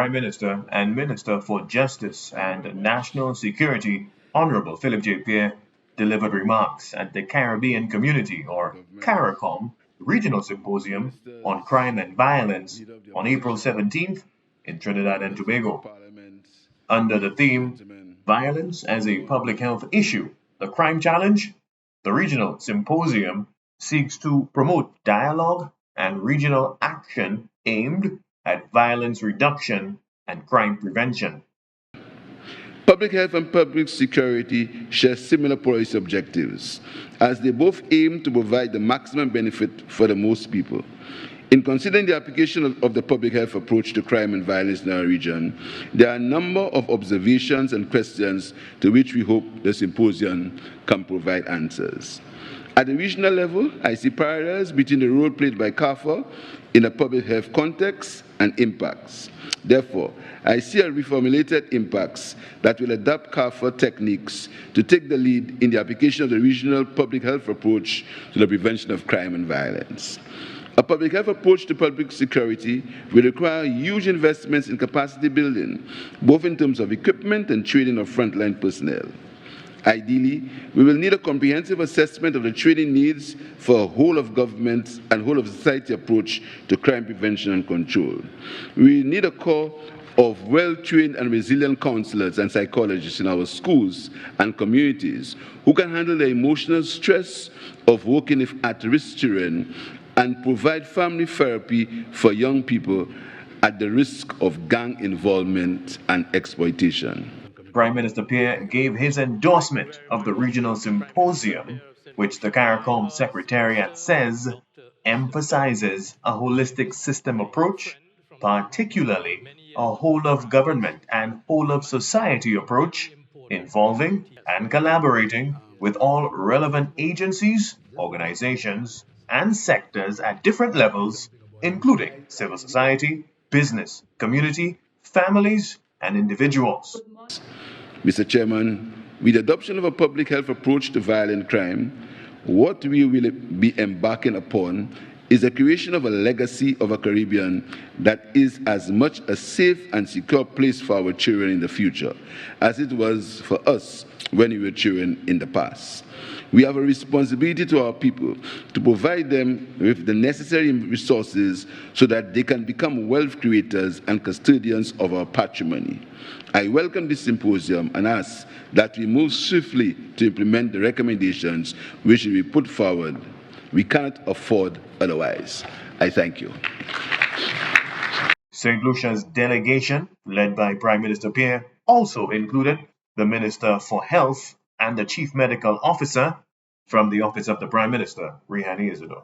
Prime Minister and Minister for Justice and National Security, Honorable Philip J. Pierre, delivered remarks at the Caribbean Community, or Caricom, Regional Symposium on Crime and Violence on April 17th in Trinidad and Tobago. Under the theme, Violence as a Public Health Issue, the Crime Challenge, the Regional Symposium seeks to promote dialogue and regional action aimed at violence reduction and crime prevention. Public health and public security share similar policy objectives, as they both aim to provide the maximum benefit for the most people. In considering the application of the public health approach to crime and violence in our region, there are a number of observations and questions to which we hope the symposium can provide answers. At the regional level, I see parallels between the role played by CARFA in a public health context and impacts. Therefore, I see a reformulated impacts that will adapt CARFA techniques to take the lead in the application of the regional public health approach to the prevention of crime and violence. A public health approach to public security will require huge investments in capacity building, both in terms of equipment and training of frontline personnel. Ideally, we will need a comprehensive assessment of the training needs for a whole of government and whole of society approach to crime prevention and control. We need a core of well-trained and resilient counselors and psychologists in our schools and communities who can handle the emotional stress of working with at-risk children and provide family therapy for young people at the risk of gang involvement and exploitation. Prime Minister Pierre gave his endorsement of the regional symposium, which the Caricom Secretariat says emphasizes a holistic system approach, particularly a whole of government and whole of society approach, involving and collaborating with all relevant agencies, organizations, and sectors at different levels, including civil society, business, community, families, and individuals. Mr. Chairman, with the adoption of a public health approach to violent crime, what we will be embarking upon is the creation of a legacy of a Caribbean that is as much a safe and secure place for our children in the future as it was for us when we were children in the past. We have a responsibility to our people to provide them with the necessary resources so that they can become wealth creators and custodians of our patrimony. I welcome this symposium and ask that we move swiftly to implement the recommendations which will be put forward. We cannot afford otherwise. I thank you. Saint Lucia's delegation, led by Prime Minister Pierre, also included the Minister for Health and the Chief Medical Officer from the Office of the Prime Minister, Rehani Isidore.